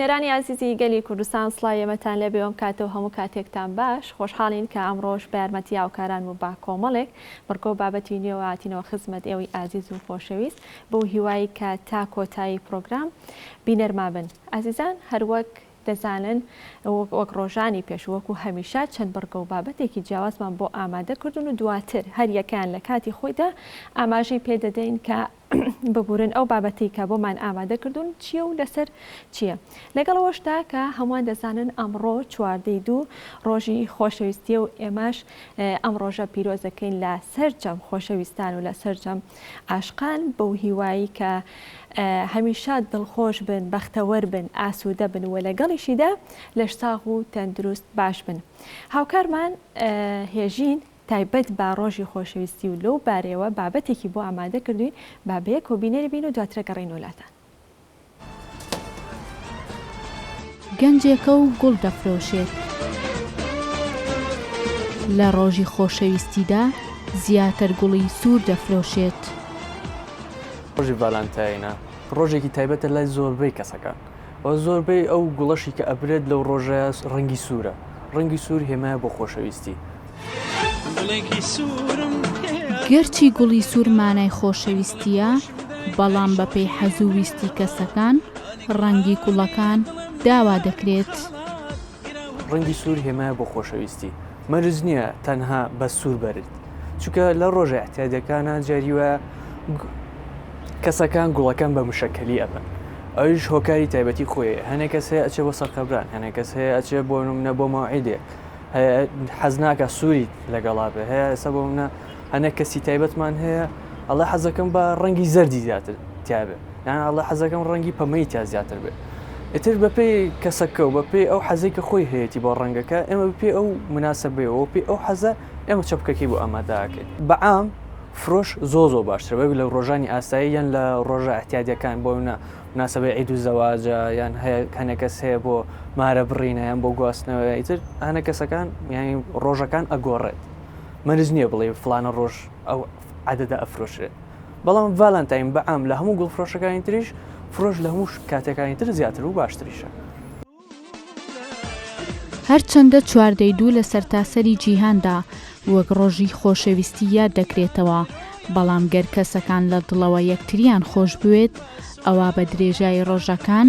بینەرانی عزیزی گەلی کوردستان سڵایەمەتان لێ بێوم کاتەوە هەموو کاتێکتان باش خۆشحاڵین کە ئەمڕۆژ بە یارمەتی هاوکاران و با کۆمەڵێک بەرگۆ بابەتی نوێوە هاتینەوە خزمەت ئێوەی ئازیز و خۆشەویست بۆ هیوایی کە تا کۆتایی پرۆگرام بینەرما بن. عزیزان هەروەک دەزانن وەک ڕۆژانی پێش وەکو هەمیشە چەند بەرگە و بابەتێکی جیاوازمان بۆ ئامادە کردوون و دواتر هەر یەکان لە کاتی خۆیدا ئاماژەی پێدەدەین کە ببورن ئەو بابەتی کە بۆمان ئامادە کردوون چییە و لەسەر چییە. لەگەڵەوەشدا کە هەمووان دەزانن ئەمڕۆ چواردەی دوو ڕۆژی خۆشەویستیە و ئێمەش ئەم ڕۆژە پیرۆزەکەین لە سەرجەم خۆشەویستان و لە سەرجەم عاشقان بەو هیوایی کە هەمیشە دڵخۆش بن، بەختەوەر بن، ئاسوودە بن و لەگەڵیشیدا لەش ساغ و تەندروست باش بن. هاوکارمان هێژین تایبەت بە ڕۆژی خۆشەویستی و لەو بارەوە بابەتێکی بۆ ئامادە کردوین با بەیەک کۆبینەری بین و دواترە گەڕین وڵاتان. گەنجێکە و گوڵ دەفرۆشێت لە ڕۆژی خۆشەویستیدا زیاتر گوڵی سوور دەفرۆشێت. ڕۆژی ڤالانتاینە ڕۆژێکی تایبەتە لای زۆربەی کەسەکان و زۆربەی ئەو گوڵەشی کە ئەبرێت لەو ڕۆژە ڕەنگی سوورە. ڕەنگی سوور هێمایە بۆ خۆشەویستی. گەرچی گوڵی سوور مانای خۆشەویستیە، بەڵام بە پێی حەز و ویستی کەسەکان ڕەنگی گوڵەکان داوا دەکرێت. ڕەنگی سوور هێمایە بۆ خۆشەویستی. مەرج نییە تەنها بە سوور بەرت، چونکە لە ڕۆژە احتیاجەکانە جاریوە کەسەکان گوڵەکان بە مشەکەلی ئەبن. ئەویش هۆکاری تایبەتی خۆیە. هەنێک کەس هەیە ئەچێ بۆ سەرقەبران، هەنێک کەس هەیە ئەچێ بۆ نمونە بۆ مەوعیدێک، حەز ناکە سووری لەگەڵا بێ. هەیە ئێستا بۆ منە هەنێک کەسی تایبەتمان هەیە ئەڵێ حەزەکەم بە ڕەنگی زەردی زیاتر تیابێ، یان ئەڵێ حەزەکەم ڕەنگی پەمەی تیا زیاتر بێ. ئیتر بەپێی کەسەکە و بەپێی ئەو حەزەی کە خۆی هەیەی بۆ ڕەنگەکە ئێمە بپێ ئەو مناسبەوە پێی ئەو حەزە ئێمە چەپکەکەی بۆ ئامادەکەین. بەعام فرۆش زۆ باشترە بە لە ڕۆژانی ئاسایی یان لە ڕۆژە احتیاجەکان بۆ مناسبەی عید و زەواجە یان هەنێک کەس هەیە بۆ مارە بڕینە یان بۆ گواستنەوە. ئیتر هەنێک کەسەکان یانی ڕۆژەکان ئەگۆڕێت. مەرج نییە بڵێ فلانە ڕۆژ ئەو عادەدە ئەفرۆشرێت. بەڵام ڤالانتاین بەعام لە هەموو گوڵفرۆشەکانی تریش فرۆش لە هەموو کاتێکانی تر زیاتر و باشتریشە. هەرچەندە چواردەی دوو لە سەرتاسەری جیهاندا وەک ڕۆژی خۆشەویستی یاد دەکرێتەوە، بەڵام گەر کەسەکان لە دڵەوە یەکتریان خۆش بوێت ئەوە بە درێژایی ڕۆژەکان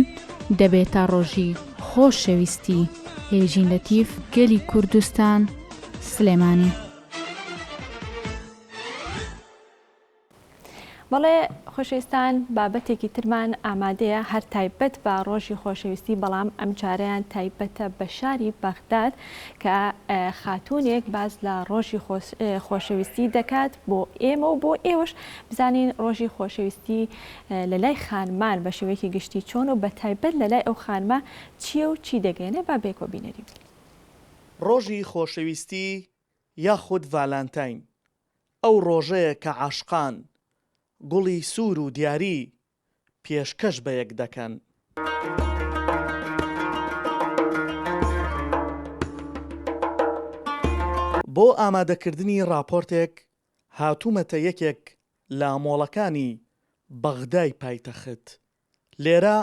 دەبێتە ڕۆژی خۆشەویستی. هێژین لەتیف، گەلی کوردستان، سلێمانی. بەڵێ خۆشەویستان بابەتێکی ترمان ئامادەیە هەر تایبەت بە ڕۆژی خۆشەویستی، بەڵام ئەم جارەیان تایبەتە بە شاری بەغداد کە خاتوونێک باز لە ڕۆژی خۆشەویستی دەکات بۆ ئێمە و بۆ ئێوەش بزانین ڕۆژی خۆشەویستی لە لای خانمان بە شێوەیەکی گشتی چۆن و بە تایبەت لە لای ئەو خانمە چییە و چی دەگەێنێ با بێکۆ بینەری. ڕۆژی خۆشەویستی یاخود ڤالانتاین ئەو ڕۆژەیە کە عاشقان گوڵی سوور و دیاری پێشکەش بە یەک دەکەن. بۆ ئامادەکردنی راپۆرتێک هاتوومەتە یەکێک لە مۆڵەکانی بەغدای پایتەخت. لێرە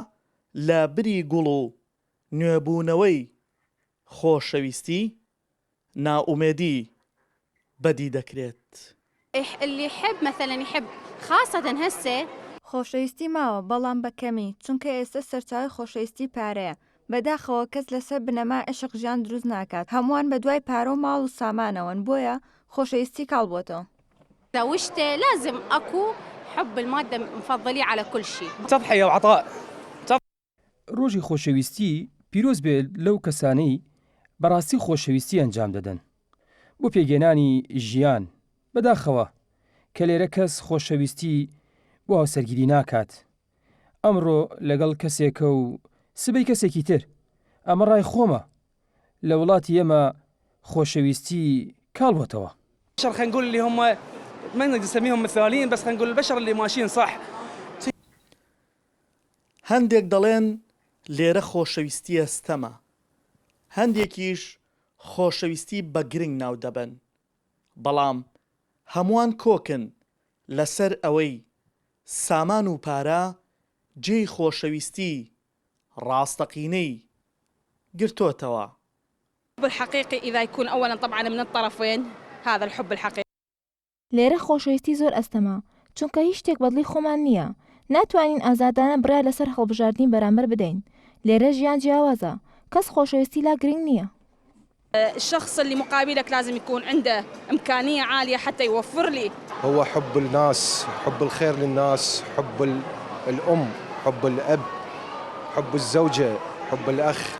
لە بری گوڵ و نوێبوونەوەی خۆشەویستی ناومێدی بەدی دەکرێت. اللي يحب مثلا يحب خاصة هسه خۆشەویستی ماوە بەڵام بەکەمی، چونکە ئێستا سەرچاوی خۆشەویستی پارەیە. بەداخەوە کەس لەسەر بنەما عشق ژیان دروست ناکات، هەمووان بە دوای پارە و ماڵ و سامانەوەن، بۆیە خۆشەویستی کاڵبووەتەوە. زوجته لازم اكو حب المادة مفضلي على كل شيء. تضحية وعطاء. ڕۆژی خۆشەویستی پیرۆز بێت لەو کەسانەی بەڕاستی خۆشەویستی ئەنجام دەدەن بۆ پێگەێنانی ژیان. بەداخەوە کە لێرە کەس خۆشەویستی بۆ هاوسەرگیری ناکات. ئەمڕۆ لەگەڵ کەسێکە و سبەی کەسێکی تر. ئەمە ڕای خۆمە لە وڵاتی ئێمە خۆشەویستی کاڵبووەتەوە. البشر خلينا نقول اللي هم ما نقدر نسميهم مثاليين، بس خلينا نقول البشر اللي ماشيين صح. هەندێک دەڵێن لێرە خۆشەویستی ئەستەمە، هەندێکیش خۆشەویستی بە گرنگ ناو دەبن. بەڵام هەمووان کۆکن لەسەر ئەوەی سامان و پارە جێی خۆشەویستی ڕاستەقینەی گرتوتەوە. الحب الحقيقي إذا يكون أولا طبعا من الطرفين هذا الحب الحقيقي. لێرە خۆشەویستی زۆر ئەستەما چونکە هیچ شتێک بەدڵی خۆمان نییە. ناتوانین ئازادانە بڕای لەسەر هەڵبژاردننی بەرامبەر بدەین. لێرە ژیان جیاوازە، کەس خۆشەویستی لا گرنگ نییە. الشخص اللي مقابلك لازم يكون عنده إمكانية عالية حتى يوفر لي. هو حب الناس، حب الخير للناس، حب الأم، حب الأب، حب الزوجة، حب الأخ.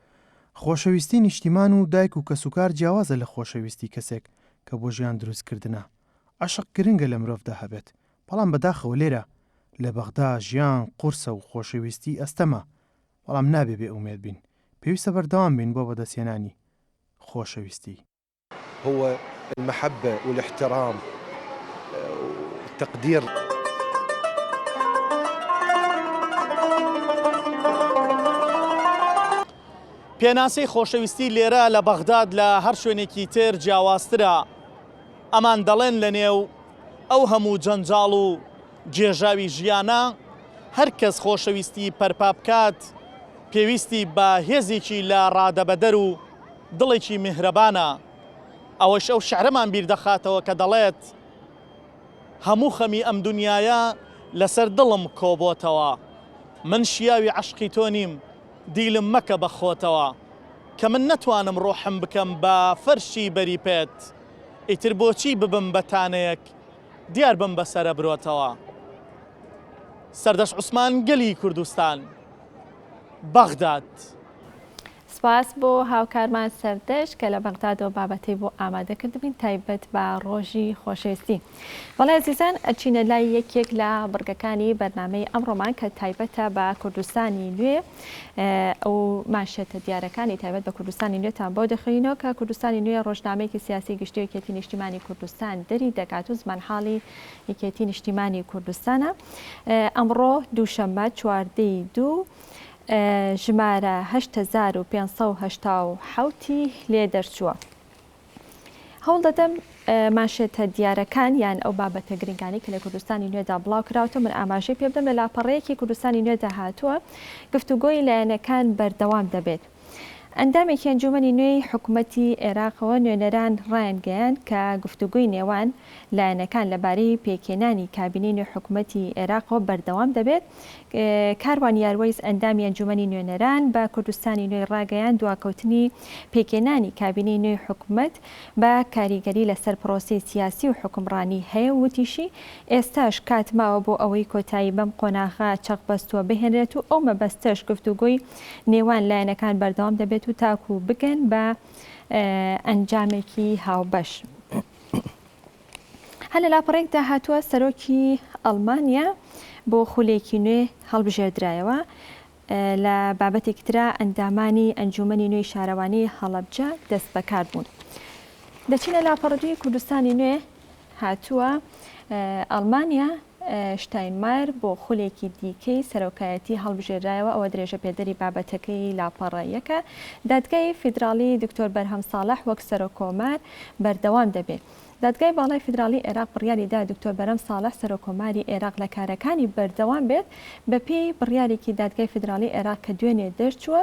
خۆشەویستی نیشتیمان و دایک و کەسوکار جیاوازە لە خۆشەویستی کەسێک کە بۆ ژیان دروستکردنە. عاشق گرنگە لە مرۆڤدا هەبێت، بەڵام بەداخەوە لێرە لە بەغدا ژیان قورسە و خۆشەویستی ئەستەما، بەڵام نابێ بێ ئومێد بین. پێویستە بەردەوام بین بۆ بەدەستهێنانی خۆشەویستی. هو المحبة والاحترام والتقدير. پێناسەی خۆشەویستی لێرە لە بەغداد لە هەر شوێنێکی تر جیاوازترە. ئەمان دەڵێن لە نێو ئەو هەموو جەنجاڵ و جێژاوی ژیانە هەر کەس خۆشەویستی پەرپا بکات پێویستی بە هێزێکی لە ڕادەبەدەر و دڵێکی میهرەبانە. ئەوەش ئەو شعرەمان بیر دەخاتەوە کە دەڵێت هەموو خەمی ئەم دنیاە لەسەر دڵم کۆبۆتەوە، من شیاوی عشقی تۆ نیم دیلم مەکە بە خۆتەوە، کە من نەتوانم ڕۆحم بکەم بە فەرشی بەری پێت، ئیتر بۆچی ببم بەتانەیەک دیار بم بەسەرە برۆتەوە. سەردەش عوسمان گەلی کوردستان، بەغداد. سپاس بۆ هاوکارمان سەردەش کە لە بەغدادەوە بابەتەی بۆ ئامادەکردبین تایبەت بە ڕۆژی خۆشەویستی. بەڵێ عزیزان ئەچینە لای یەکێک لە بڕگەکانی بەرنامەی ئەمڕۆمان کە تایبەتە بە کوردستانی نوێ ئەو ماشێتە دیارەکانی تایبەت بە کوردستانی نوێتان بۆ دەخینەوە کە کوردستانی نوێ ڕۆژنامەیەکی سیاسی گشتی یەکێتی نیشتیمانی کوردستان دەری دەکات و زمانحاڵی یەکێتی نیشتیمانی کوردستانە. ئەمڕۆ دووشەممە 14/2 ژمارە 8587 لێ دەرچووە. هەوڵ دەدەم ماشێتە دیارەکان یان ئەو بابەتە گرنگانی کە لە کوردستانی نوێدا بڵاو کراوەوە من ئاماژەی پێ بدەم لە لاپەڕەیەکی کوردستانی نوێدا هاتووە گفتوگۆی لایەنەکان بەردەوام دەبێت. ئەندامێکی ئەنجومەنی نوێی حکوومەتی عێراقەوە نوێنەران ڕایانگەیان کە گفتوگوی نێوان لایەنەکان لەبارەی پێکێنانی کابینەی نوێ حکوومەتی عێراقەوە بەردەوام دەبێت. کاروان یاروەیز ئەندامی ئەنجومەنی نوێنەران بە کوردستانی نوێی ڕاگەیان دواکەوتنی پێکێنانی کابینەی نوێی حکوومەت بە کاریگەری لەسەر پرۆسی سیاسی و حکومڕانی هەیە وتیشی ئێستاش کاتماوە بۆ ئەوەی کۆتایی بەم قۆناغا چەقبەستووە بهێنرێت و ئەو مەبەستەش گفتوگوی نێوان لایەنەکان بەردەوام دەبێت و تاکو بگەن بە ئەنجامێکی هاوبەش. هەر لە لاپەڕێکدا هاتووە سەرۆکی ئەڵمانیا بۆ خولێکی نوێ هەڵبژێردرایەوە لە بابەتێکی ترا ئەندامانی ئەنجومەنی نوێی شارەوانی هەڵەبجە دەست بەکار بوون. دەچینە لاپەڕدوی کوردستانی نوێ هاتووە ئەڵمانیا شتاینمایر بۆ خولێکی دیکەی سەرۆکایەتی هەڵبژێرایەوە ئەوە درێژە پێدەری بابەتەکەی لاپەڕەیەکە. دادگای فیدراڵی دکتۆر بەرهەم ساڵح وەک سەرۆکۆمار بەردەوام دەبێت. دادگای باڵای فیدراڵی عێراق بڕیاریدا دکتۆر بەرهەم ساڵح سەرۆکۆماری عێراق لە کارەکانی بەردەوام بێت بەپێی بڕیارێکی دادگای فیدراڵی عێراق کە دوێنێ دەرچووە.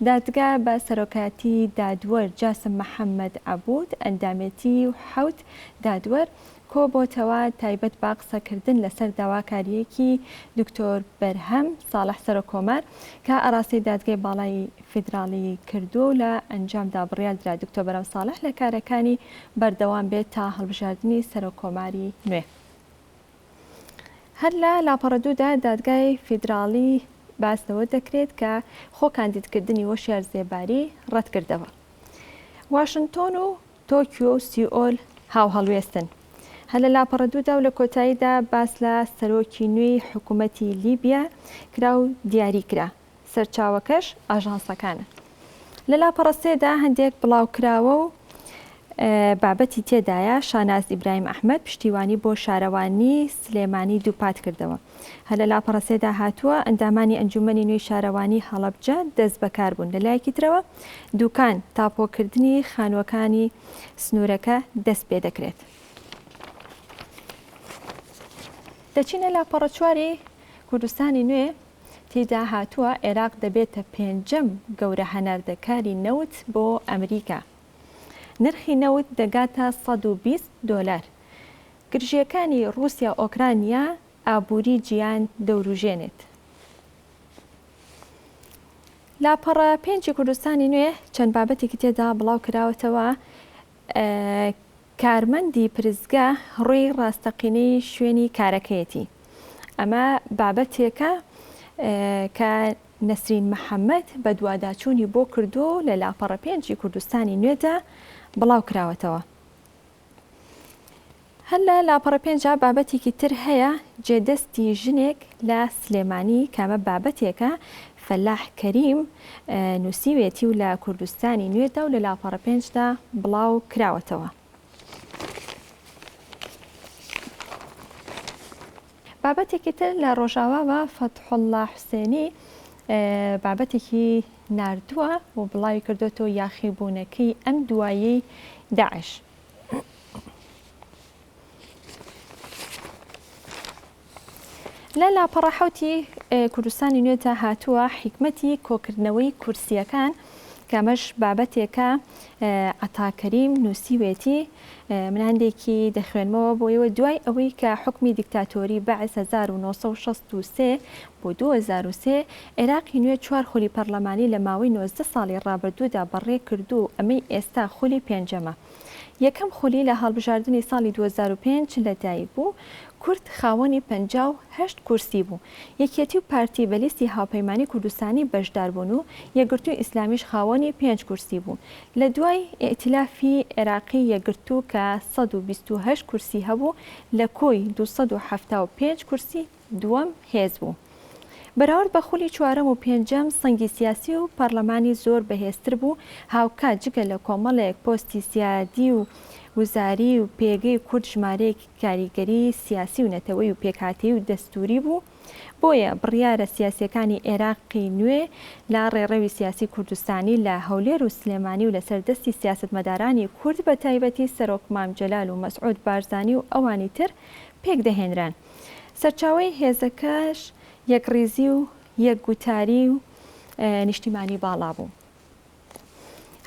دادگا بە سەرۆکایەتی دادوەر جاسم محەممەد عەبود ئەندامەتی و حەوت دادوەر کۆ بۆتەوە تایبەت با قسەکردن لەسەر داواکاریەکی دکتۆر بەرهەم ساڵح سەرۆکۆمار کە ئەڕاستی دادگای باڵای فیدراڵی کردو لە ئەنجامدا بڕیاردرا دکتۆر بەرهەم ساڵح لە کارەکانی بەردەوام بێت تا هەڵبژاردننی سەرۆکۆماری نوێ. هەر لە لاپەڕەدوودا دادگای فیدراڵی باسەوە دەکرێت کە خۆ کاندیدکردنی وەشیار زێباری ڕەت کردەوە. واشنتۆن و تۆکیۆ و سیئۆل هاو هەڵوێستن. هەر لە لاپەڕەدوودا و لە کۆتاییدا باس لە سەرۆکی نوێی حکوومەتی لیبیا کرا و دیاری کرا. سەرچاوەکەش ئاژانسەکانە. لە لاپەڕەسێدا هەندێک بڵاوکراوە و بابەتی تێدایە شاناز ئیبراهیم ئەحمەد پشتیوانی بۆ شارەوانی سلێمانی دووپات کردەوە. هەر لە لاپەڕەسێدا هاتووە ئەندامانی ئەنجومەنی نوێی شارەوانی هەڵەبجە دەست بەکار بوون. لەلایەکی ترەوە دوکان تاپۆکردنی خانووەکانی سنوورەکە دەست پێ دەکرێت. دەچینە لاپەڕە چواری کوردستانی نوێ تێدا هاتووە عێراق دەبێتە پێنجەم گەورە هەناردەکاری نەوت بۆ ئەمریکا. نرخی نەوت دەگاتە $120. گرژیەکانی رووسیا ئۆکرانیا ئابووری گیان دەوروژێنێت. لاپەڕە 5 کوردستانی نوێ چەند بابەتێکی تێدا بڵاو کراوەتەوە. کارمەندی پرزگا ڕووی ڕاستەقینەی شوێنی کارەکەیەتی. ئەمە بابەتێکە کە نەسرین محەممەد بە دوواداچوونی بۆ کردو لە لاپەڕە 5 کوردستانی نوێدا بڵاو کراوەتەوە. هەر لە لاپەڕە 5 بابەتێکی تر هەیە جێدەستی ژنێک لە سلێمانی کامە بابەتێکە فەلاح کەریم نووسیوێتی و لە کوردستانی نوێدا و لە لاپەڕە 5دا بڵاو کراوەتەوە. بابەتێکی تر لە ڕۆژاواوە فەتحوڵڵا حوسێنی بابەتێکی ناردووە و بڵاوی کردوێتەوە یاخیبوونەکەی ئەم دوایی داعش. لە لاپەڕە 7 کوردستانی نوێدا هاتووە حیکمەتی کۆکردنەوەی کورسیەکان کەمەش بابەتێکە عەتاکەریم نووسیوێتی. من هەندێکی دەخوێنمەوە بۆیەوە دوای ئەوەی کە حکمی دیکتاتۆری بەعس 1963 بۆ 2003 عێراقی نوێ 4 خولی پەرلەمانی لە ماوەی 19 ساڵی ڕابردوودا بەڕێ کردو و ئەمەی ئێستا خولی پێنجەمە. یەکەم خولی لە هەڵبژاردننی ساڵی 2005 لەدایک بوو. کورد خاوەنی 58 کورسی بوو. یەکێتی و پارتی بەلیستی هاوپەیمانی کوردستانی بەشدار بوون و یەکگرتووی ئیسلامیش خاوەنی 5 کورسی بوو. لە دوای ئێتلافی عێراقی یەکگرتوو کە 128 کورسی هەبوو لە کۆی 275 کورسی دووەم هێز بوو. بەراورد بە خولی 4ەم و 5ەم سەنگی سیاسی و پەرلەمانی زۆر بەهێزتر بوو. هاوکات جگە لە کۆمەڵێک پۆستی سیادی و وزاری و پێگەی کورد ژمارەیەکی کاریگەری سیاسی و نەتەوەی و پێکهاتەی و دەستوری بوو. بۆیە بڕیارە سیاسیەکانی عێراقی نوێ لە ڕێڕەوی سیاسی کوردستانی لە هەولێر و سلێمانی و لەسەر دەستی سیاستمەدارانی کورد بە تایبەتی سەرۆک مام جەلال و مەسعود بارزانی و ئەوانی تر پێک دەهێنران. سەرچاوەی هێزەکەش یەکڕێزی و یەکگوتاری و نیشتیمانی باڵا بوو.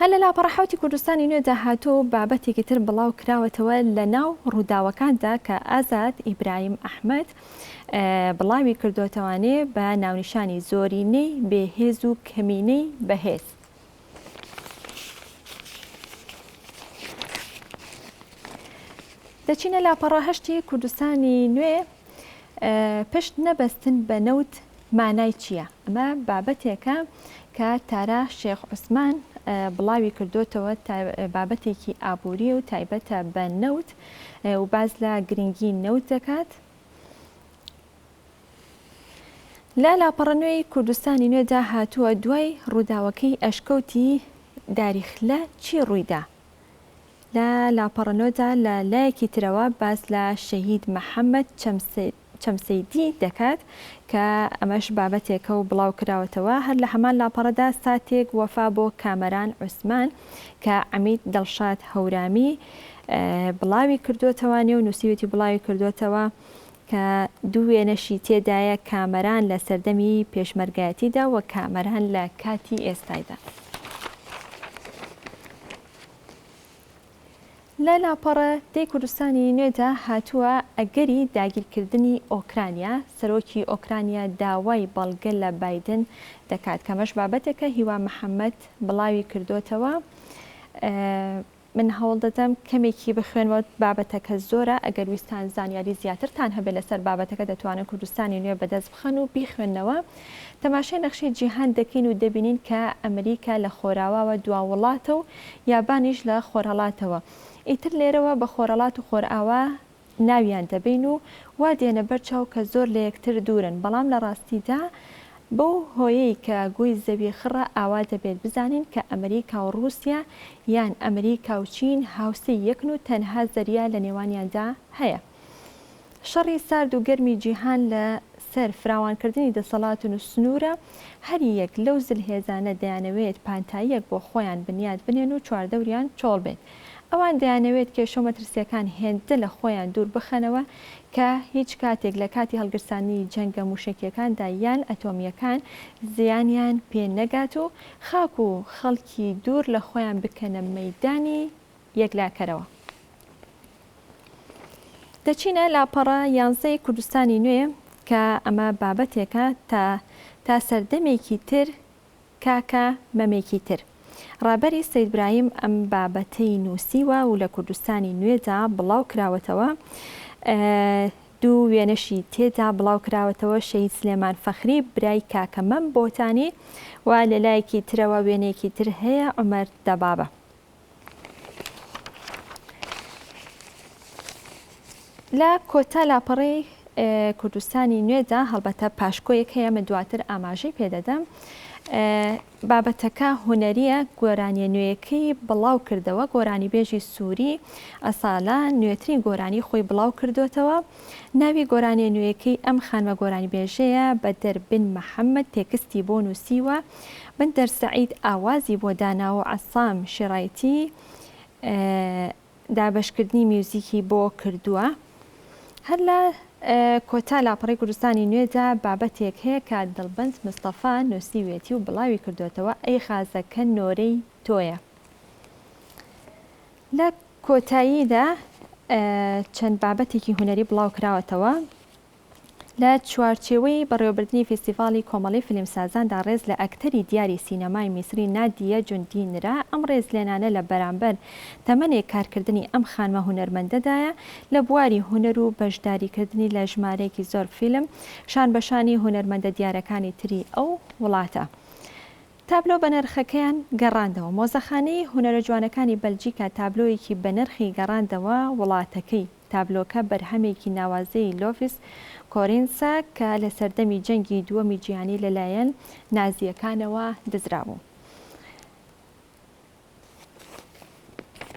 هەر لە لاپەڕە 7 کوردستانی نوێدا هاتوو بابەتێکی تر بڵاو کراوەتەوە لە ناو ڕووداوەکاندا کە ئازاد ئیبراهیم ئەحمەد بڵاوی کردوتەوانێ بە ناونیشانی زۆرینەی بێهێز و کەمینەی بەهێز. دەچینە لاپەڕە 8 کوردستانی نوێ پشت نەبەستن بە نەوت مانای چییە؟ ئەمە بابەتێکە کە تارا شێخ عوسمان بڵاوی کردوتەوە بابەتێکی ئابووری و تایبەتە بە نەوت و باز لە گرنگی نەوت دەکات. لە لاپەڕە نوێی کوردستانی نوێدا هاتووە دوای ڕووداوەکەی ئەشکەوتی داریخلە چی ڕوویدا؟ لە لاپەڕە نوێدا لە لایەکی ترەوە باز لە شەهید محەممەد چەمسەیدی دەکات کە ئەمەش بابەتێکە و بڵاو کراوەتەوە. هەر لە هەمان لاپەڕەدا ساتێک وەفا بۆ کامەران عوسمان کە عەمید دڵشاد هەورامی بڵاوی کردوتەوانێ و نووسیوێتی بڵاوی کردوتەوە کە دوو وێنەشی تێدایە کامەران لە سەردەمی پێشمەرگایەتیدا و کامەران لە کاتی ئێستایدا. لە لاپەڕە 10 کوردستانی نوێدا هاتووە ئەگەری داگیرکردنی ئۆکرانیا. سەرۆکی ئۆکرانیا داوای بەڵگە لە بایدن دەکات کەمەش بابەتێکە هیوا محەممەد بڵاوی کردوتەوە. من هەوڵ دەدەم کەمێکی بخوێنەوە بابەتەکە زۆرە. ئەگەر ویستان زانیاری زیاترتان هەبێت لەسەر بابەتەکە دەتوانن کوردستانی نوێ بەدەست بخەن و بیخوێنەوە. تەماشای نەخشەی جیهان دەکەین و دەبینین کە ئەمریکا لە خۆراوەوە دوا وڵاتە و یابانیش لە خۆرهەڵاتەوە. ئیتر لێرەوە بە خۆرەڵات و خۆرئاوا ناویان دەبین و وا دێنە بەرچاو کە زۆر لە یەکتر دوورن. بەڵام لە ڕاستیدا بۆ هۆیەی کە گوی زەوی خڕە ئاوا دەبێت بزانین کە ئەمریکا و رووسیا یان ئەمریکا و چین هاوسەی یەکن و تەنها زەریا لە نێوانیاندا هەیە. شەڕی سارد و گەرمی جیهان لە سەر فراوانکردنی دەسەڵات و سنوورە. هەر یەک لەو زلهێزانە دەیانەوێت پانتاییەک بۆ خۆیان بنیاد بنێن و چواردەوریان چۆڵ بێت. ئەوان دەیانەوێت کێشە مەترسیەکان هێندە لە خۆیان دوور بخەنەوە کە هیچ کاتێک لە کاتی هەڵگرسانی جەنگە موشکیەکاندا یان ئەتۆمیەکان زیانیان پێ نەگات و خاک و خەڵکی دوور لە خۆیان بکەنە مەیدانی یەکلاکەرەوە. دەچینە لاپەڕە 11 کوردستانی نوێ کە ئەمە بابەتێکە تا سەردەمێکی تر کاکە مەمێکی تر. ڕابەری سەید براهیم ئەم بابەتەی نووسیوە و لە کوردستانی نوێدا بڵاو کراوەتەوە. دوو وێنەشی تێدا بڵاو کراوەتەوە شەهید سلێمان فەخری برای کاکە مەم بۆتانی و لە لایەکی ترەوە وێنەیەکی تر هەیە عومەر دەبابە. لە کۆتا لاپەڕی کوردستانی نوێدا هەڵبەتە پاشکۆیەک هەیە من دواتر ئاماژەی پێدەدەم. بابەتەکە هوەریە گۆرانی نوێیەکەی بڵاو کردەوە. گۆرانی بێژی سووری ئەساڵان نوێترین گۆرانی خۆی بڵاو کردوتەوە. ناوی گۆرانی نوێیەکەی ئەم خانمە گۆرانی بێژەیە بە دەربن محەممەد تێکستی بۆ نووسیوە. بن دەرسەعید ئاوازی بۆ داناوە عەسام شێڕایەتی دابەشکردنی میوزیکی بۆ کردووە. هەر لە کۆتا لاپەڕی کوردستانی نوێدا بابەتێک هەیە کە دڵبەند مستەفا نووسیوێتی و بڵاوی کردوێتەوە ئەی خازەکە نۆرەی تۆیە. لە کۆتاییدا چەند بابەتێکی هوەری بڵاو کراوەتەوە. لە چوارچێوەی بەڕێوەبردننی فیستیڤاڵی کۆمەڵی فیلمسازاندا ڕێز لە ئەکتەری دیاری سینەمای میسری نادیە جوندی نرا. ئەم ڕێزلێنانە لە بەرامبەر تەمەنێک کارکردنی ئەم خانمە هونەرمەندەدایە لە بواری هوەر و بەشداریکردنی لە ژمارەیەکی زۆر فیلم شان بەشانی هونەرمەندە دیارەکانی تری ئەو وڵاتە. تابلۆ بە نرخەکەیان گەڕاندەوە. مۆزەخانەی هونەرە جوانەکانی بەلجیکا تابلۆیەکی بە نرخی گەڕاندەوە وڵاتەکەی. تابلۆکە بەرهەمێکی ناوازەی لۆفیس کۆرینسا کە لە سەردەمی جەنگی دووەمی جیهانی لەلایەن نازیەکانەوە دزرابوو.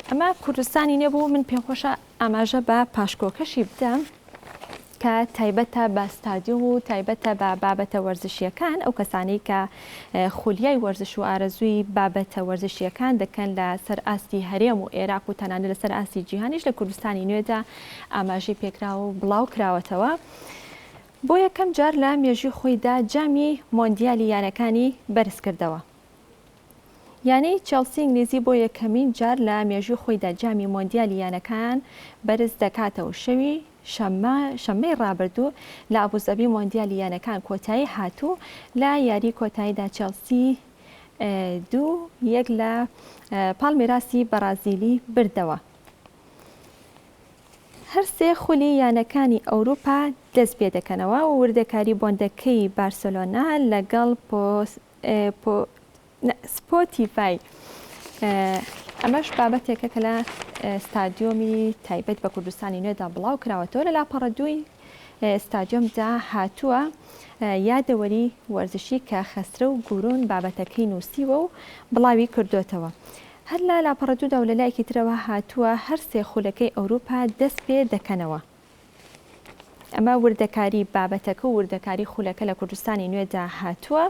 ئەمە کوردستانی نێبوو. من پێخۆشە ئاماژە بە پاشکۆکەشی بدەم کە تایبەتە بە ستادیۆم و تایبەتە بە بابەتە وەرزشیەکان ئەو کەسانەی کە خولیای وەرزش و ئارەزووی بابەتە وەرزشیەکان دەکەن لە سەر ئاستی هەرێم و عێراق و تەنانەت لەسەر ئاستی جیهانیش لە کوردستانی نوێدا ئاماژەی پێکراوە و بڵاو کراوەتەوە. بۆ یەکەم جار لە مێژووی خۆیدا جامی مۆندیالی یانەکانی بەرز کردەوە. یانەی چێلسی ئینگلیزی بۆ یەکەمین جار لە مێژووی خۆیدا جامی مۆندیالی یانەکان بەرز دەکاتەوە. شەوی شەممەی ڕابردوو لە ئەبوزەبی مۆندیالی یانەکان کۆتایی هاتوو. لە یاری کۆتاییدا چێلسی 2-1 لە پاڵمیراسی بەرازیلی بردەوە. هەر سێ خولی یانەکانی ئەوروپا دەست پێ دەکەنەوە و وردەکاری بۆندەکەی بارسلۆنا لەگەڵ سپۆتیفای. ئەمەش بابەتێکە کە لە ستادیۆمی تایبەت بە کوردستانی نوێدا بڵاو کراوەتەوە. لە لاپەڕە دووی ستادیۆمدا هاتووە یادەوەری وەرزشی کە خەسرە و گورون بابەتەکەی نووسیوە و بڵاوی کردوێتەوە. هەر لە لاپەڕە دوودا و لە لایەکی ترەوە هاتووە هەر سێ خولەکەی ئەوروپا دەست پێ دەکەنەوە. ئەمە وردەکاری بابەتەکە و وردەکاری خولەکە لە کوردستانی نوێدا هاتووە.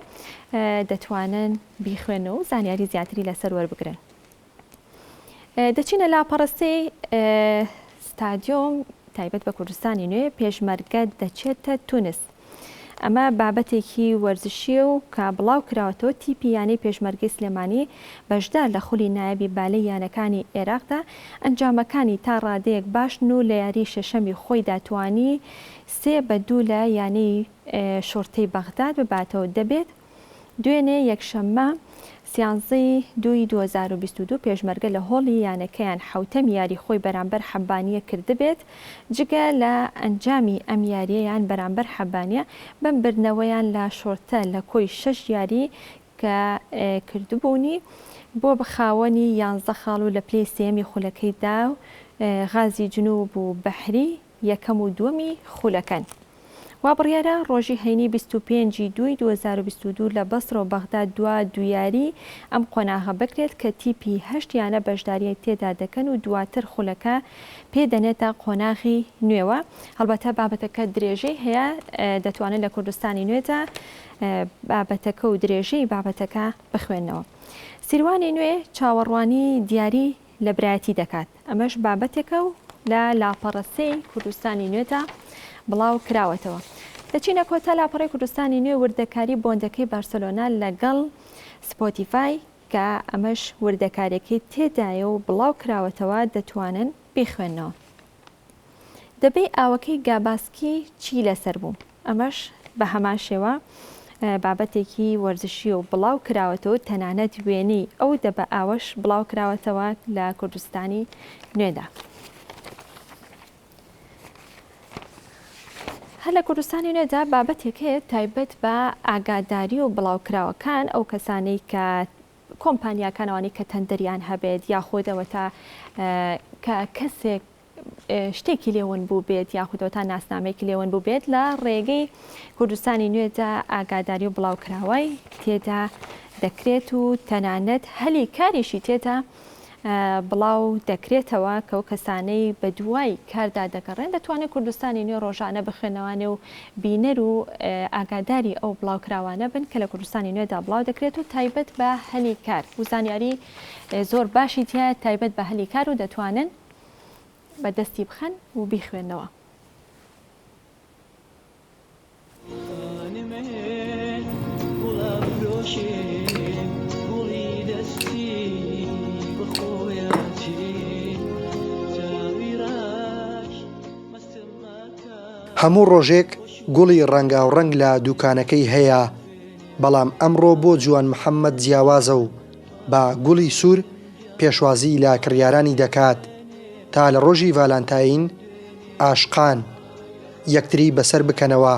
دەتوانن بیخوێنەوە و زانیاری زیاتری لەسەر وەربگرن. دەچینە لاپەڕەسەی ستادیۆم تایبەت بە کوردستانی نوێ پێشمەرگە دەچێتە تونس. ئەمە بابەتێکی وەرزشیە و کە بڵاو کراوەتەوە تیپی یانەی پێشمەرگەی سلێمانی بەشدار لە خولی نایبی بالەی یانەکانی عێراقدا ئەنجامەکانی تا ڕادەیەک باشن و لە یاری شەشەمی خۆی داتوانی 3-2 لە یانەی شۆرتەی بەغداد بباتەوە دەبێت. دوێنێ یەکشەممە 13/2/2022 پێشمەرگە لە هۆڵی یانەکەیان حوتەم یاری خۆی بەرامبەر حەبانیە کردبێت. جگە لە ئەنجامی ئەم یاریەیان بەرامبەر حەبانیە بەم برنەوەیان لە شۆرتە لە کۆی 6 یاری کە کردبوونی بۆ بخاوەنی 11 خاڵ و لە پلەی سێمی خولەکەیدا و غازی جنوب و بەحری یەکەم و دووەمی خولەکەن. وا بڕیارە ڕۆژی هەینی 25/2/2022 لە بەسڕ و بەغداد دوایاری ئەم قۆناغە بکرێت کە تیپی 8 یانە بەشداریەک تێدا دەکەن و دواتر خولەکە پێدەنێتە قۆناغی نوێوە. هەڵبەتە بابەتەکە درێژەی هەیە دەتوانێت لە کوردستانی نوێدا بابەتەکە و درێژەی بابەتەکە بخوێنەوە. سیروانی نوێ چاوەڕوانی دیاری لە برایەتی دەکات. ئەمەش بابەتێکە و لە لاپەڕەسەی کوردستانی نوێدا بڵاو کراوەتەوە. دەچینە کۆتا لاپەڕی کوردستانی نوێ وردەکاری بۆندەکەی بارسلۆنا لەگەڵ سپۆتیفای کە ئەمەش وردەکارێکی تێدایە و بڵاو کراوەتەوە دەتوانن بیخوێنەوە. دەبێ ئاوەکەی گاباسکی چی لەسەر بوو، ئەمەش بە هەمان شێوە بابەتێکی وەرزشی و بڵاو کراوەتەوە تەنانەت وێنەی ئەو دەبە ئاوەش بڵاو کراوەتەوە لە کوردستانی نوێدا. هەر لە کوردستانی نوێدا بابەتێکەیە تایبەت بە ئاگاداری و بڵاوکراوەکان ئەو کەسانەی کە کۆمپانیاکانەوانی کە تەندەریان هەبێت یاخۆدەوە تا کە کەسێک شتێکی لێون بوو بێت یاخودەوە تا ناسنامێکی لێون بوو بێت لە ڕێگەی کوردستانی نوێدا ئاگاداری و بڵاوکراوەی تێدا دەکرێت و تەنانەت هەلی کاریشی تێدا بڵاو دەکرێتەوە کە ئەو کەسانەی بە دوای کاردا دەگەڕێن دەتوانێت کوردستانی نوێ ڕۆژانە بخوێنەوانێ و بینەر و ئاگاداری ئەو بڵاوکراوانە بن کە لە کوردستانی نوێدا بڵاو دەکرێت و تایبەت بە هەلی کار و زانیاری زۆر باشی تیا تایبەت بە هەلی کار و دەتوانن بەدەستی بخەن و بیخوێنەوە. هەموو ڕۆژێک گوڵی ڕەنگاوڕەنگ لە دوکانەکەی هەیە، بەڵام ئەمڕۆ بۆ جوان محەممەد جیاوازە و بە گوڵی سوور پێشوازی لە کڕیارانی دەکات تا لە ڕۆژی ڤالانتاین ئاشقان یەکتری بەسەر بکەنەوە.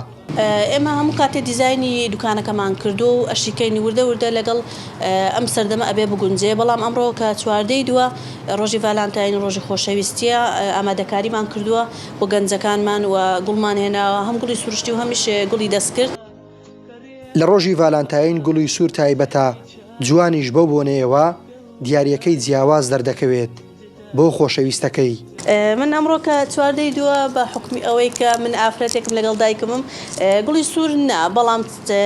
ئێمە هەموو کاتێ دیزایانی دوکانەکەمان کردو و ئەشیکەینی وردە لەگەڵ ئەم سەردەمە ئەبێ بگونجێ، بەڵام ئەمڕۆ کە چواردەی دووە ڕۆژی ڤالانتاین ڕۆژی خۆشەویستیە ئامادەکاریمان کردووە بۆ گەنجەکانمان و گوڵمان هێناوە، هەم گوڵی سروشتی و هەمیش گوڵی دەست کرد. لە ڕۆژی ڤالانتاین گوڵی سوور تایبەتە، جوانیش بەو بۆنەیەوە دیارەکەی جیاواز دەردەکەوێت بۆ خۆشەویستەکەی. من ئەمڕۆ کە چواردەی دووە بە حکمی ئەوەی کە من ئافرەتێکم لەگەڵ دایکمم گوڵی سوور نا، بەڵام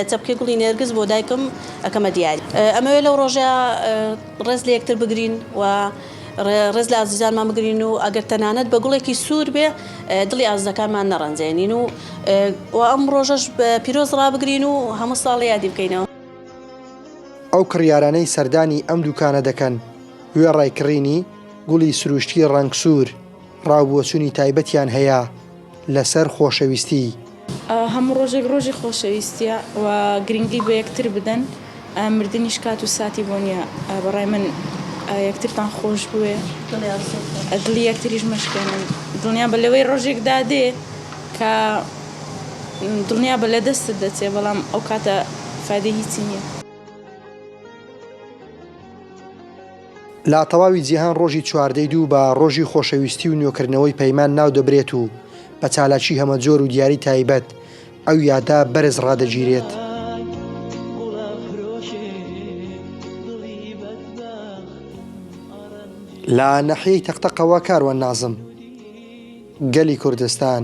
چەپکەی گوڵی نێرگز بۆ دایکم ئەەکەمە دیاری. ئەمەوێت لەو ڕۆژە ڕێز لە یەکتر بگرین و ڕێز لە ئازیزانمان بگرین و ئەگەر تەنانەت بە گوڵێکی سوور بێ دڵی ئازیزەکانمان نەڕەنجێنین و ئەم ڕۆژەش پیرۆز ڕابگرین و هەموو ساڵ یادی بکەینەوە. ئەو کڕیارانەی سەردانی ئەم دوکانە دەکەن وێ ڕایکڕینی گوڵی سروشتی ڕنگ سوور ڕاوبۆچوونی تایبەتیان هەیە لەسەر خۆشەویستی. هەموو ڕۆژێک ڕۆژی خۆشەویستیە و گرنگی بە یەکتر بدەن، مردنیش کات و ساتی بۆ نییە. بەڕای من یەکترتان خۆش بوێ دڵی یەکتریش مەشکێنن، دڵنیا بە لەوەی ڕۆژێکدا دێ کە دڵنیا بە لە دەستت دەچێ، بەڵام ئەو کاتە فایدەی هیچی نییە. لا تەواوی جیهان ڕۆژی چواردەی دوو بە ڕۆژی خۆشەویستی و نوێکردنەوەی پەیمان ناو دەبرێت و بە چالاکی هەمە جۆر و دیاری تایبەت ئەو یادا بەرز ڕادەگیرێت. لە نەحیەی تەقتەقەوە کاروان نازم گەلی کوردستان.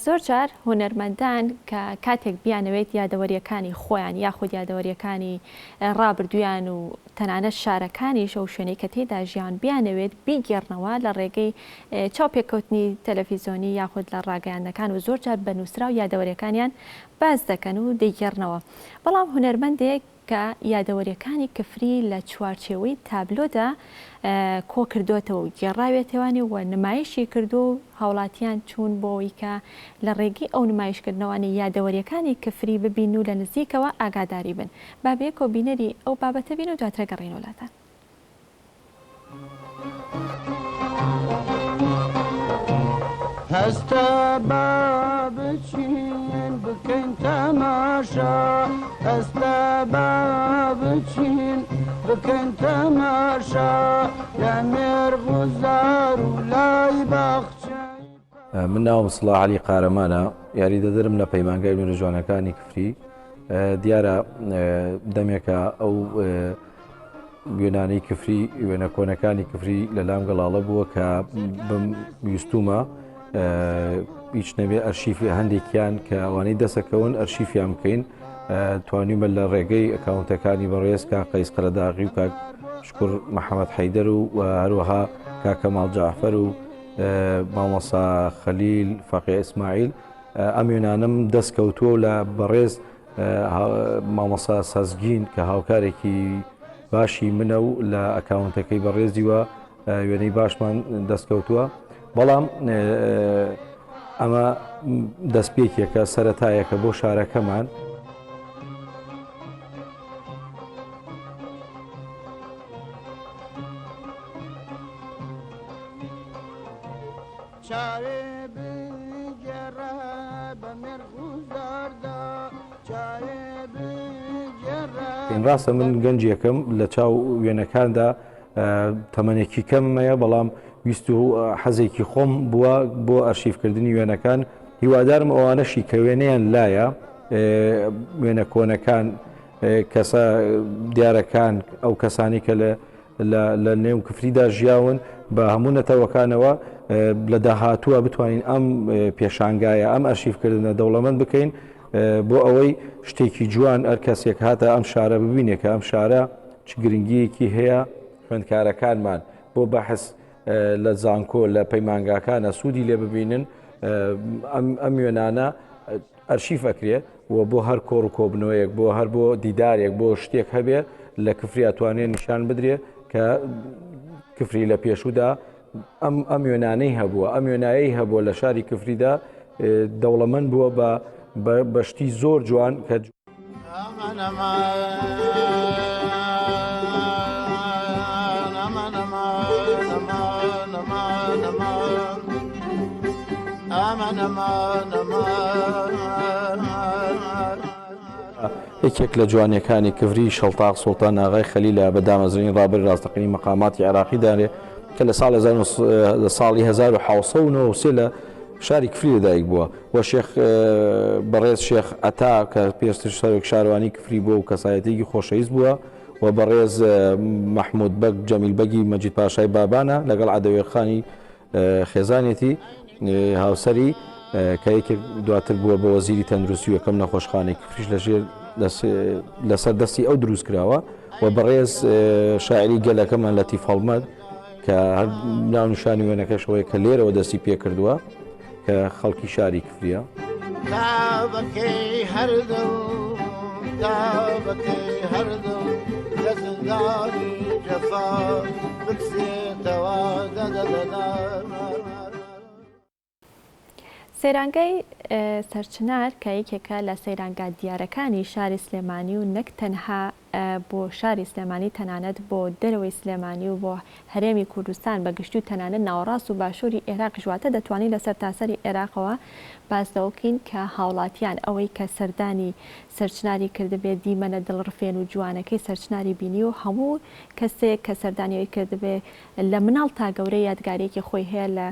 زۆر جار هونەرمەندان کە کاتێک بیانەوێت یادەوەریەکانی خۆیان یاخود یادەوەریەکانی ڕابردویان و تەنانەت شارەکانیش ئەو شوێنەی کە تێدا ژیان بیانەوێت بیگەڕنەوە لە ڕێگەی چاوپێککەوتنی تەلەڤیزۆنی یاخود لە ڕاگەیاندەکان و زۆر جار بە نووسرا و یادەوەریەکانیان باز دەکەن و دەیگەڕنەوە. بەڵام هونەرمەندێک کە یادەوەریەکانی کفری لە چوارچێوەی تابلۆدا کۆ کردوێتەوە و گێڕاوێتەوانی و نمایشی کردو و هاوڵاتیان چوون بۆەوەی کە لە ڕێگەی ئەو نمایشکردنەوەی یادەوەریەکانی کفری ببین و لە نزیکەوە ئاگاداری بن. بابێ کۆبینەری ئەو بابەتە بین و دواترە گەڕین وڵاتان. هەستە با بچین بکەین تەماشا، هەستە با بچین بکەین تەماشا لە مێرغوزار و لای باخچەی. من ناوم سڵاح عەلی قارەمانە، یاری دەدەرم لە پەیمانگای نوێنە جوانەکانی کفری. دیارە دەمێکە ئەو وێنانەی کفری وێنە کۆنەکانی کفری لە لام گەڵاڵە بووە کە ویستومە هیچ نەبێ ئەرشیفی هەندێکیان کە ئەوانەی دەسەکەون ئەرشیفیان بکەین، توانیمە لە ڕێگەی ئەکاونتەکانی بەڕێز کاک قەیس قەرەداغی و کاک شکوور محەممەد حەیدەر و هەروەها کاکەماڵ جعفەر و مامۆسا خەلیل فەقێ ئیسماعیل ئەم وێنانم دەستکەوتووە و لە بەڕێز مامۆسا سەزگین کە هاوکارێکی باشی منە و لە ئەکاونتەکەی بەڕێزیوە وێنەی باشمان دەستکەوتووە بەڵام ئەمە دەستپێکێکە سەرەتایەکە بۆ شارەکەمان ڕاستە من گەنجێکم لە چاو وێنەکاندا تەمەنێکی کەممەیە بەڵام ویست و حەزێکی خۆم بووە بۆ ئەرشیفکردنی وێنەکان هیوادارم ئەوانەشی کە وێنەیان لایە وێنە کۆنەکان کەسە دیارەکان ئەو کەسانی کە لە نێو کفریدا ژیاون بە هەموو نەتەوەکانەوە لە داهاتووە بتوانین ئەم پێشانگایە ئەم ئەرشیفکردنە دەوڵەمەند بکەین بۆ ئەوەی شتێکی جوان ئەر کەسێک هاتە ئەم شارە ببینێت کە ئەم شارە چ گرنگیەکی هەیە خوێندکارەکانمان بۆ بەحس لە زانکۆ لە پەیمانگاکانە سوودی لێ ببینن ئەم وێنانە ئەرشیف ئەکرێت و بۆ هەر کۆڕ و کۆبنەوەیەک بۆ هەر بۆ دیدارێک بۆ شتێک هەبێ لە کفری ئەتوانێت نیشان بدرێ کە کفری لە پێشوودا ئەم وێنانەی هەبووە ئەم وێنایی هەبووە لە شاری کفریدا دەوڵەمەند بووە بە شتی زۆر جوان کە یەکێک لە جوانیەکانی کفری شەڵتاق سوڵتان ئاغای خەلیلە بە دامەزرێنی ڕابر ڕاستەقینی مەقاماتی عێراقی دارێ کە لە ساڵی 1993 لە شاری کفری لەدایک بووە و شێخ بەڕێز شێخ ئەتا کە پێشتر سەرۆک شارەوانی کفری بووە و کەسایەتێکی خۆشەویست بووە و بەڕێز مەحموود بەگ جەمیل بەگی مەجید پاشای بابانە لەگەڵ عەدەوێرخانی خێزانێتی هاوسەری کە یەکێک دواتر بووە بە وەزیری تەندروستی و یەکەم نەخۆشخانەی کفریش لەسەر دەستی ئەو دروست کراوە و بەڕێز شاعری گەلەکەمان لەتیف هەڵمەد کە هەر ناونیشانی وێنەکەشەوەی کە لێرەوە دەستی پێ کردووە کە خەڵکی شاری کفریە سەیرانگەی سەرچنار کە یەکێکە لە سەیرانگا دیارەکانی شاری سلێمانی و نەک تەنها بۆ شاری سلێمانی تەنانەت بۆ دەرەوەی سلێمانی و بۆ هەرێمی کوردستان بە گشتی و تەنانەت ناوەڕاست و باشووری عێراق ژواتە دەتوانین لەسەر تاسەری عێراقەوە باسدەوەکەین کە هاوڵاتیان ئەوەی کە سەردانی سەرچناری کردبێت دیمەنە دڵڕفێن و جوانەکەی سەرچناری بینی و هەموو کەسێک کە سەردانیەوەی کردبێ لە مناڵ تا گەورەی یادگارێکی خۆی هەیە لە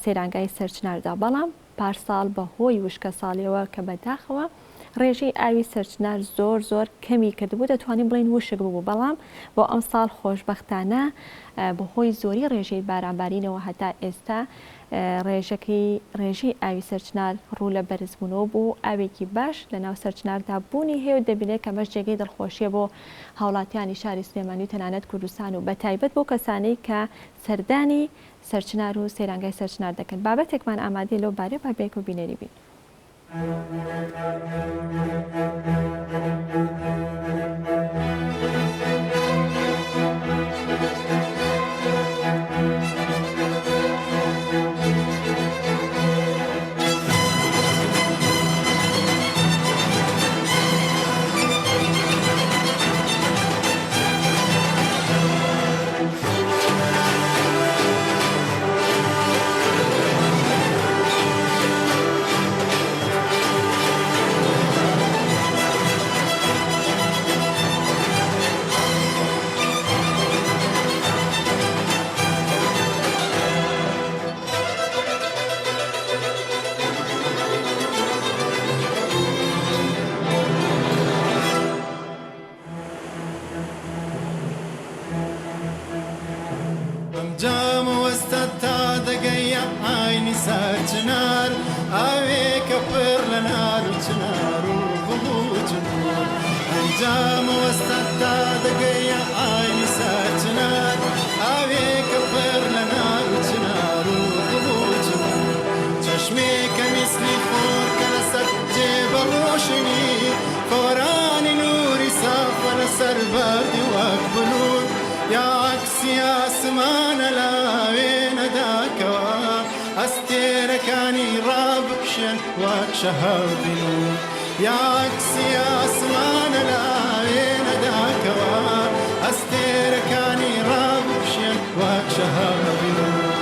سەیرانگای سەرچناردا بەڵام پارساڵ بەهۆی وشکە ساڵیەوە کە بەداخەوە ڕێژەی ئاوی سەرچنار زۆر کەمی کردبوو دەتوانین بڵین وشک بوو بەڵام بۆ ئەم ساڵ خۆشبەختانە بەهۆی زۆری ڕێژەی بارانبارینەوە هەتا ئێستا ڕێژەی ئاوی سەرچنار ڕوو لە بەرزبوونەوە بوو ئاوێکی باش لە ناو سەرچناردا بوونی هەیە و دەبینێت کە مەش جێگەی دڵخۆشیە بۆ هاوڵاتیانی شاری سلێمانی و تەنانەت کوردستان و بەتایبەت بۆ کەسانەی کە سەردانی سەرچنار و سەیرانگای سەرچنار دەکەن بابەتێکمان ئامادەی لەو بارێ بابێک و بینەری بین. سەرچنار ئاوێکە پڕ لە نار و چنار و بڵوچ ئەنجام وەستەتا دەگەیە ئاینی سەرچنار ئاوێکە پڕ لە نار بردي واقبلون يا عكس يا سمان لا وين داكوا استيركاني رابكشن واكشهر بنون يا عكس يا سمان لا وين داكوا استيركاني رابكشن واكشهر بنون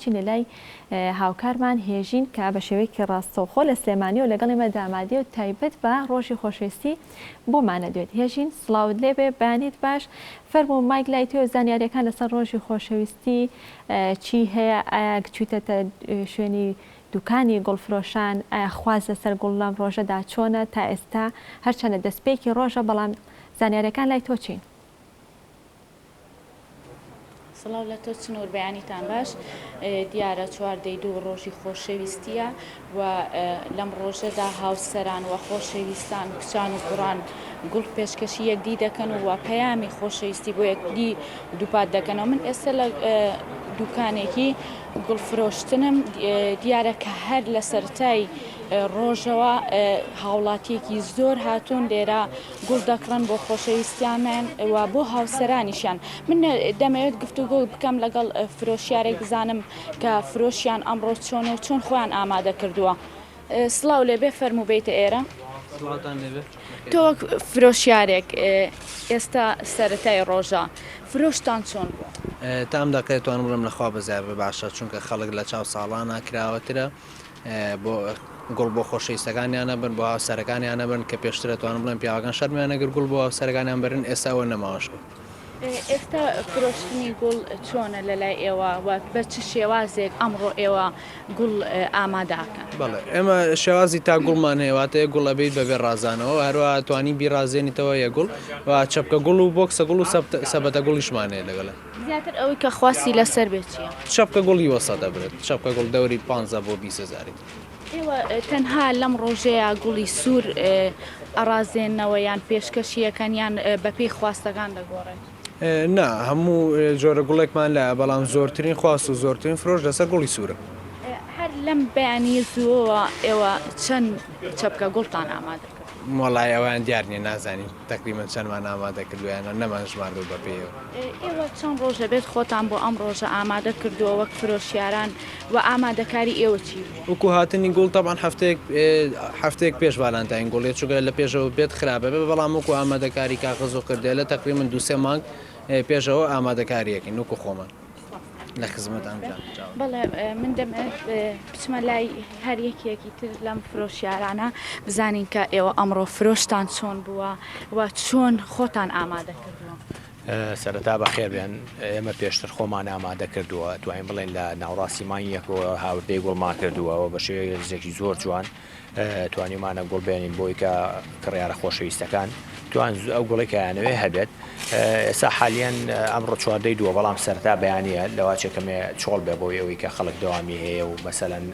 چینە لای هاوکارمان هێژین کە بە شێوەیەکی ڕاستەوخۆ لە سلێمانی و لەگەڵ ئێمە دامادی و تایبەت بە ڕۆژی خۆشەویستی بۆمانە دوێت. هێژین سڵاوت لێبێ بانیت باش فەرموو مایک لای تۆ زانیاریەکان لەسەر ڕۆژی خۆشەویستی چی هەیە؟ ئایا چوویتە شوێنی دوکانی گوڵفرۆشان؟ ئایا خواز لەسەر گوڵ لەم ڕۆژەدا چۆنە تا ئێستا هەرچەندە دەستپێکی ڕۆژە بەڵام زانیاریەکان لای تۆ چین؟ سڵاو لە تۆ چنوور بەیانیتان باش. دیارە چواردەی دوو ڕۆژی خۆشەویستیە و لەم ڕۆژەدا هاوسەران و خۆشەویستان کچان و کوڕان گوڵ پێشکەشی یەکدی دەکەن و پەیامی خۆشەویستی بۆ یەکدی دووپات دەکەنەوە. من ئێستا لە دوکانێکی گوڵفرۆشتنم دیارە کە هەر لە سەرەتای ڕۆژەوە هاوڵاتیەکی زۆر هاتوون لێرە گوڵ دەکڕن بۆ خۆشەویستیانیان و بۆ هاوسەرانیشیان. من دەمەوێت گفتوگۆ بکەم لەگەڵ فرۆشیارێک بزانم کە فرۆشیان ئەمڕۆ چۆن و چۆن خۆیان ئامادە کردووە. سڵاو لێبێ فەرموو بیتە ئێرە. تۆ فرۆشیارێک ئێستا سەرەتای ڕۆژە فرۆشتان چۆن بووە؟ تام دەکەێت توان بڵم لەخوا بەزیار باشە چونکە خەڵک لە چاو ساڵانە کراوەترە بۆ گوڵ بۆ خۆشەویستەکانیانە بن بۆ هاوسەرەکانیانە بن کە پێشترە توانم بڵێن پیاوەکان شەرمیانەگر گوڵ بۆ هاوسەرەکانیان برن ئێستاوە نەماوەشکە. ئێستا فرۆشتنی گوڵ چۆنە لەلای ئێوە و بە چ شێوازێک ئەمڕۆ ئێوە گوڵ ئامادەکەن؟ بەڵێ ئێمە شێوازی تا گوڵمان هێواتەیە گوڵ ئەبێت بەبێ ڕازانەوە هەروە توانی بیڕازێنیتەوە یە گوڵ و چەپکە گوڵ و بۆکسە گوڵ و سەبەتە گوڵیشمانەیە لەگەڵە. زیاتر ئەوەی کە خواستی لەسەر بێت چییە؟ چەپکە گوڵی وەسە دەبرێت چەپکە گوڵ دەوری 15 بۆ 20,000. ئێوە تەنها لەم ڕۆژەیە گوڵی سوور ئەڕازێنەوە یان پێشکەشیەکەنیان بەپێی خواستەکان دەگۆڕێت؟ نا هەموو جۆرە گوڵێکمان لە بەڵام زۆرترین خواست و زۆرترین فرۆش لەسەر گوڵی سوورە. هەر لەم بەیانی زووەوە ئێوە چەند چەپکە گوڵتان ئامادە کرد؟ مۆڵای ئەویان دیار نیە نازانین تقریبان چەندمان ئامادە کردویانە نەمان ژماردو بەپێیەوە. ئێوە چەند ڕۆژە بێت خۆتان بۆ ئەم ڕۆژە ئامادە کردووە وەک فرۆشیاران و ئامادەکاری ئێوە چی؟ وەکو هاتنی گوڵ تەبان هەفتەیەک پێش ڤالانتاین گوڵێ چووکە لە پێشەوە بێت خراپە بێ بەڵام وەکو ئامادەکاری کاغذ و کردێ لە تقریبان 2-3 مانگ پێشەوە ئامادەکاریەکەین وەکو خۆمان لە خزمەتان. بەڵێ من دەمەوێت بچمە لای هەر یەکێکی تر لەم فرۆشیارانە بزانین کە ئێوە ئەمڕۆ فرۆشتان چۆن بووە و چۆن خۆتان ئامادە کردووە. سەرەتا بەخێر بێن ئێمە پێشتر خۆمان ئامادە کردووە توانین بڵێن لە ناوڕاستیمانیەکەوە هاوردەی گوڵمان کردووەوە بە شێوەیەکی زۆر جوان توانیمانە گوڵ بێنین بۆی کە کڕیارە خۆشەویستەکان توان ئەو گوڵێکیانەوێ هەبێت. ئێستا حالیان ئەمڕۆ چواردەی دووە بەڵام سەرتا بەیانە لەواچێکەکەمێ چۆڵ بێ بۆی ئەوەی کە خەڵک دەوامی هەیە و مەسەلەن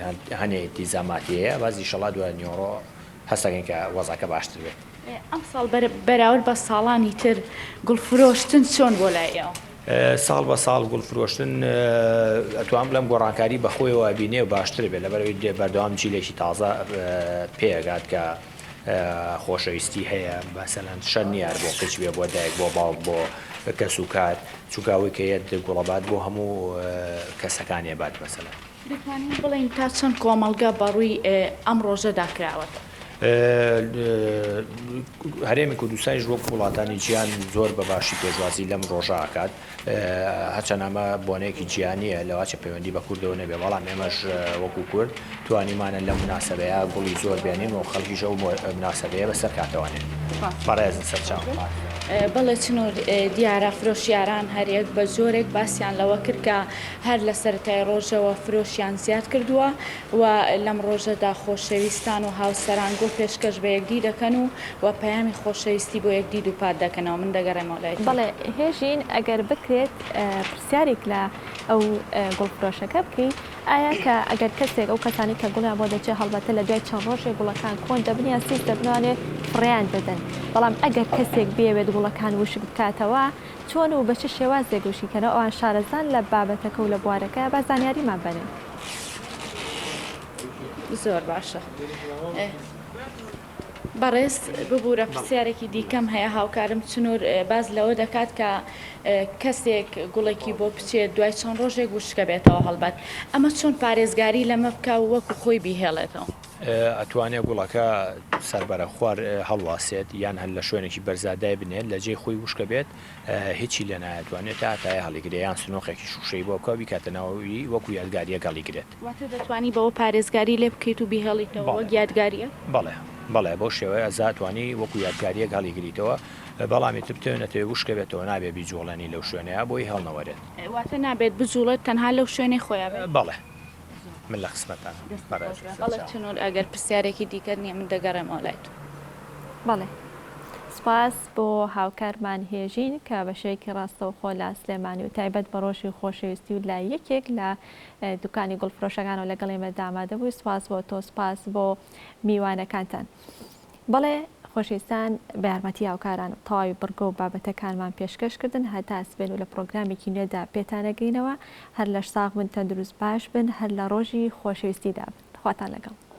هەنێ دیزاماتی هەیە بازی شەڵا دووە نیۆڕۆ هەستەکەین کە وەزاکە باشتر بێت. ئەم ساڵ بەراورد بە ساڵانی تر گوڵفرۆشتن چۆن بۆ لای ئێوە؟ ساڵ بە ساڵ گوڵ فرۆشتن ئەتوان بڵێم گۆڕانکاری بەخۆیەوە بینێ و باشتر بێت لەبەرەوەی بەردەوام جیلێکی تازە پێگات کە خۆشەویستی هەیە بەسەلەن شەر نیار بۆ قچ بێ بۆ دایک بۆ باڵ بۆ کەس و کار چووکاوی کە یەت گوڵەبات بۆ هەموو کەسەکانی بات بەسەلەن. دەتوانین بڵێن تا چەند کۆمەڵگە بەڕووی ئەم ڕۆژەدا کراوەتە؟ هەرێمی کوردستانیش وەک وڵاتانی گیان زۆر بەباشی پێشوازی لەم ڕۆژە ئاکات هەرچەند ئەمە بۆنەیەکی گیانیە لەواچە پەیوەندی بە کوردەوە نەبێ بەڵام ئێمەش وەکو کورد توانیمانە لەم مناسبەیە گوڵی زۆر بێنین و خەڵکیش ئەو مناسبەیە بەسەر کاتەوانێن بەڕێزن سەرچاو. بەڵێ چنوور دیارە فرۆشیاران هەرێک بە زۆرێک باسییان لەوە کرد کە هەر لە سەرەتای ڕۆژەوە فرۆشیان زیاد کردووە و لەم ڕۆژەدا خۆشەویستان و هاوسەران گوڵ پێشکەش بە یەکدی دەکەن و پەیامی خۆشەویستی بۆ یەکدی دووپات دەکەنەوە. من دەگەڕێمەوە لای. بەڵێ هێژین ئەگەر بکرێت پرسیارێک لە ئەو گوڵفرۆشەکە بکەیت ئایا کە ئەگەر کەسێک ئەو کەسانی کە گوڵیان بۆ دەچێت هەڵبەتە لە دوای چەند ڕۆژێک گوڵەکان کۆن دەبنیان سیس دەبنوانێت فڕیان بدەن بەڵام ئەگەر کەسێک بێوێت گوڵەکان وشک بکاتەوە چۆن و بە چ شێوازێک گوشیکەنە ئەوان شارەزان لە بابەتەکە و لە بوارەکە با زانیاریمان بنێن. زۆر باشە. بەڕێز ببوورە پرسیارێکی دیکەم هەیە هاوکارم چنوور باز لەوە دەکات کە کەسێک گوڵێکی بۆ بچێت دوای چەند ڕۆژێک وشکە بێتەوە هەڵبەت ئەمە چۆن پارێزگاری لەمە بکە وەکو خۆی بیهێڵێتەوە. ئەتوانێت گوڵەکە سەربەرە خوار هەڵواسێت یان هەر لە شوێنێکی بەرزادای بنێت لە جێ خۆی وشکە بێت هیچی لە نایەتوانێت تا تای هەڵیگرێت یان سنۆخێکی شوشەی بۆ بکە بیکاتەنەوەی وەکو یادگاریە گەڵیگرێت. واتە دەتوانی بەوە پارێزگاری لێ بکەیت و بیهێڵیتەوە وەک یادگاریە؟ بەڵێ بۆ شێوەیە ئەزاتوانی وەکو یادگاریە گەڵیگریتەوە بەڵامی تبتێنێتەوە وشکە بێتەوە نابێ بیجوڵێنی لەو شوێنەیە بۆی هەڵنەوەرێت. واتە نابێت بجوڵێت تەنها لەو شوێنەی خۆیان بێت. بەڵێ من لە خسمەتان بەڵێ چنوور ئەگەر پرسیارێکی دیکە نییە من دەگەڕێمەوە لایت. بەڵێ سپاس بۆ هاوکارمان هێژین کە بەشەیەکی ڕاستەوخۆ لە سلێمانی و تایبەت بە ڕۆژی خۆشەویستی و لای یەکێک لە دوکانی گوڵفرۆشەکانەوە لەگەڵ ئێمە دامادە بوو. سپاس بۆ تۆ، سپاس بۆ میوانەکانتان. بەڵێ خۆشەویستان بە یارمەتی هاوکاران تەواوی بڕگە و بابەتەکانمان پێشکەشکردن هەتا سبێن و لە پرۆگرامێکی نوێدا پێتانەگەینەوە هەر لە ساغ بن تەندروست باش بن هەر لە ڕۆژی خۆشەویستیدا بن. خواتان لەگەڵ.